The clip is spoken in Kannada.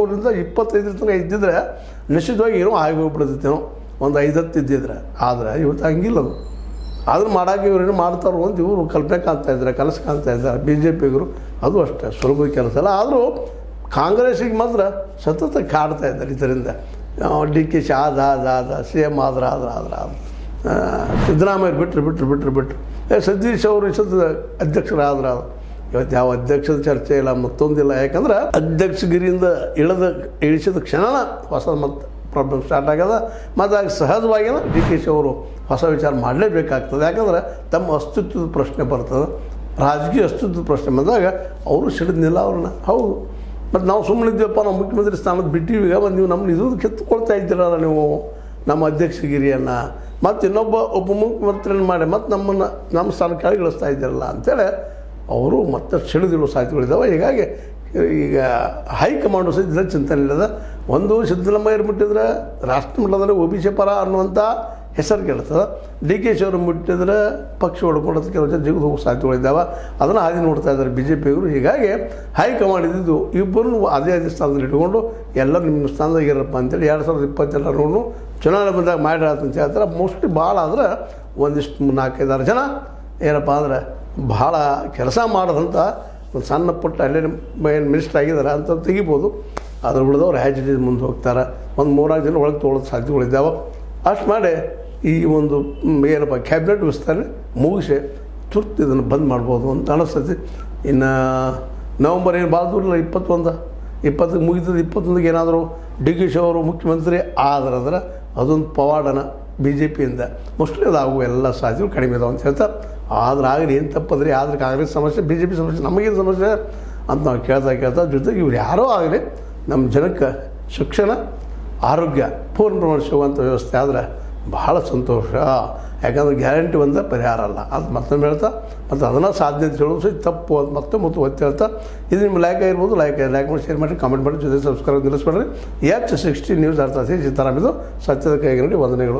23ರಿಂದ 25 ತನಕ ಇದ್ದಿದ್ರೆ ನಿಶ್ಚಿತವಾಗಿ ಏನೋ ಆಗಿ ಹೋಗ್ಬಿಡ್ತೈತೇನೋ, ಒಂದು 5-10 ಇದ್ದಿದ್ರೆ. ಆದರೆ ಇವತ್ತು ಹಂಗಿಲ್ಲ ಅದು. ಅದನ್ನು ಮಾಡೋಕೆ ಇವ್ರೇನು ಮಾಡ್ತಾರೋ ಅಂತ ಇವರು ಕಲ್ಪನೆ ಕಾಣ್ತಾಯಿದ್ದಾರೆ, ಕನಸು ಕಾಣ್ತಾಯಿದ್ದಾರೆ ಬಿ ಜೆ ಪಿಗರು. ಅದು ಅಷ್ಟೇ ಸುಲಭ ಕೆಲಸ ಅಲ್ಲ. ಆದರೂ ಕಾಂಗ್ರೆಸ್ಸಿಗೆ ಮಾತ್ರ ಸತತ ಕಾಡ್ತಾ ಇದ್ದಾರೆ ಇದರಿಂದ. ಡಿ ಕೆ ಶಿ ಆದ ಸಿ ಎಮ್ ಆದ್ರೆ ಸಿದ್ದರಾಮಯ್ಯ ಬಿಟ್ಟರು ಸತೀಶ್ ಅವರು ಸತತ ಅಧ್ಯಕ್ಷರಾದ್ರೆ ಇವತ್ತು ಯಾವ ಅಧ್ಯಕ್ಷದ ಚರ್ಚೆ ಇಲ್ಲ, ಮತ್ತೊಂದಿಲ್ಲ. ಯಾಕಂದ್ರೆ ಅಧ್ಯಕ್ಷಗಿರಿಯಿಂದ ಇಳಿಸಿದ ಕ್ಷಣನ ಹೊಸ ಮತ್ತು ಪ್ರಾಬ್ಲಮ್ ಸ್ಟಾರ್ಟ್ ಆಗ್ಯದ. ಮತ್ತು ಆಗ ಸಹಜವಾಗಿನ ಡಿ ಕೆ ಶಿ ಅವರು ಹೊಸ ವಿಚಾರ ಮಾಡಲೇಬೇಕಾಗ್ತದೆ. ಯಾಕಂದ್ರೆ ತಮ್ಮ ಅಸ್ತಿತ್ವದ ಪ್ರಶ್ನೆ ಬರ್ತದೆ, ರಾಜಕೀಯ ಅಸ್ತಿತ್ವದ ಪ್ರಶ್ನೆ ಬಂದಾಗ ಅವರು ಸಿಡಿದ್ನಿಲ್ಲ ಅವ್ರನ್ನ. ಹೌದು, ಮತ್ತು ನಾವು ಸುಮ್ಮನೆ ಇದ್ದೀವಪ್ಪ, ನಾವು ಮುಖ್ಯಮಂತ್ರಿ ಸ್ಥಾನದ ಬಿಟ್ಟಿವೀಗ, ಮತ್ತು ನೀವು ನಮ್ಮನ್ನು ಇದು ಕಿತ್ತುಕೊಳ್ತಾ ಇದ್ದೀರಲ್ಲ ನೀವು ನಮ್ಮ ಅಧ್ಯಕ್ಷಗಿರಿಯನ್ನು, ಮತ್ತು ಇನ್ನೊಬ್ಬ ಉಪಮುಖ್ಯಮಂತ್ರಿಯನ್ನು ಮಾಡಿ ಮತ್ತು ನಮ್ಮ ಸ್ಥಾನ ಕೆಳಗಿಳಿಸ್ತಾ ಇದ್ದೀರಲ್ಲ ಅಂಥೇಳಿ ಅವರು ಮತ್ತೆ ಸಿಡಿದಿರೋ ಸಾಧ್ಯತೆಗಳಿದ್ದಾವೆ. ಹೀಗಾಗಿ ಈಗ ಹೈಕಮಾಂಡು ಸಹ ಚಿಂತನೆ ಇಲ್ಲದ. ಒಂದು ಸಿದ್ದರಾಮಯ್ಯರು ಮುಟ್ಟಿದ್ರೆ ರಾಷ್ಟ್ರ ಮಟ್ಟದಲ್ಲಿ OBC ಪರ ಅನ್ನುವಂಥ ಹೆಸರು ಕೇಳ್ತದೆ. ಡಿ ಕೆ ಶಿ ಅವರು ಮುಟ್ಟಿದ್ರೆ ಪಕ್ಷ ಹೊಡ್ಕೊಳ್ಳೋದು ಕೆಲವು ಜನ ಜಿಗಿದು ಹೋಗೋ ಸಾಧ್ಯತೆಗಳಿದ್ದಾವೆ. ಅದನ್ನು ಹಾದಿ ನೋಡ್ತಾ ಇದ್ದಾರೆ ಬಿ ಜೆ ಪಿಯವರು. ಹೀಗಾಗಿ ಹೈಕಮಾಂಡ್ ಇದ್ದಿದ್ದು ಇಬ್ಬರು ಅದೇ ಸ್ಥಾನದಲ್ಲಿ ಇಟ್ಕೊಂಡು ಎಲ್ಲರೂ ನಿಮ್ಮ ಸ್ಥಾನದಾಗ ಇರಪ್ಪ ಅಂತೇಳಿ 2022 ಚುನಾವಣೆ ಬಂದಾಗ ಮಾಡಿರತ್ತಂತ ಹೇಳ್ತಾರೆ. ಮೋಸ್ಟ್ಲಿ ಭಾಳ ಆದರೆ ಒಂದಿಷ್ಟು 4-5 ಜನ ಏನಪ್ಪ ಅಂದ್ರೆ ಭಾಳ ಕೆಲಸ ಮಾಡೋದಂಥ ಒಂದು ಸಣ್ಣ ಪುಟ್ಟ ಅಲ್ಲೇ ಏನು ಮಿನಿಸ್ಟರ್ ಆಗಿದ್ದಾರೆ ಅಂತ ತೆಗಿಬೋದು. ಅದ್ರ ಉಳಿದವ್ರು ಹ್ಯಾಜಿಟಿ ಮುಂದೆ ಹೋಗ್ತಾರೆ. ಒಂದು 3-4 ಜನ ಒಳಗೆ ತೊಗೊಳ್ಳೋದು ಸಾಧ್ಯತೆಗಳಿದ್ದಾವೆ. ಅಷ್ಟು ಮಾಡಿ ಈ ಒಂದು ಏನಪ್ಪ ಕ್ಯಾಬಿನೆಟ್ ವಿಸ್ತರಣೆ ಮುಗಿಸಿ ತುರ್ತು ಇದನ್ನು ಬಂದ್ ಮಾಡ್ಬೋದು ಅಂತ ಅನಿಸ್ತೈತಿ. ಇನ್ನು ನವಂಬರ್ ಏನು ಭಾಳ ದೂರ ಇಲ್ಲ, 20 ಮುಗಿತದೆ. 21ಗೆ ಏನಾದರೂ ಡಿ ಕೆ ಶಿ ಅವರು ಮುಖ್ಯಮಂತ್ರಿ ಆದ್ರೆ ಅದೊಂದು ಪವಾಡನ ಬಿ ಜೆ ಪಿಯಿಂದ ಮೋಸ್ಟ್ಲಿ ಅದಾಗುವ ಎಲ್ಲ ಸಾಧ್ಯತೆಗಳು ಕಡಿಮೆ ಇದಾವೆ ಅಂತ ಹೇಳ್ತಾ. ಆದ್ರೆ ಆಗಲಿ ಏನು ತಪ್ಪದ್ರಿ, ಆದ್ರೆ ಕಾಂಗ್ರೆಸ್ ಸಮಸ್ಯೆ ಬಿ ಜೆ ಪಿ ಸಮಸ್ಯೆ ನಮಗೇನು ಸಮಸ್ಯೆ ಅಂತ ನಾವು ಕೇಳ್ತಾ ಜೊತೆಗೆ ಇವ್ರು ಯಾರೋ ಆಗಲಿ ನಮ್ಮ ಜನಕ್ಕೆ ಶಿಕ್ಷಣ ಆರೋಗ್ಯ ಪೂರ್ಣ ಪ್ರಮಾಣ ಸಿಗುವಂಥ ವ್ಯವಸ್ಥೆ ಆದರೆ ಬಹಳ ಸಂತೋಷ. ಯಾಕಂದ್ರೆ ಗ್ಯಾರಂಟಿ ಒಂದೇ ಪರಿಹಾರ ಅಲ್ಲ ಅದು ಮತ್ತೊಮ್ಮೆ ಹೇಳ್ತಾ, ಮತ್ತು ಅದನ್ನು ಸಾಧ್ಯ ಅಂತ ಹೇಳೋದು ಸಹ ತಪ್ಪು ಅಂತ ಮತ್ತೆ ಒತ್ತಿ ಹೇಳ್ತಾ. ಇದು ನಿಮ್ಮ ಲೈಕ್ ಆಗಿರ್ಬೋದು, ಲೈಕ್ ಮಾಡಿ, ಶೇರ್ ಮಾಡಿ, ಕಾಮೆಂಟ್ ಮಾಡಿ, ಜೊತೆ ಸಬ್ಸ್ಕ್ರೈಬ್ ನಿಲ್ಲಿಸ್ಬೇಡ್ರಿ. H60 ನ್ಯೂಸ್ ಅರ್ಥ ಸಿದ್ದರಾಮಯ್ಯದು ಸತ್ಯದ ಕೈಗೆ ನೋಡಿ ವಂದನೆಗಳು.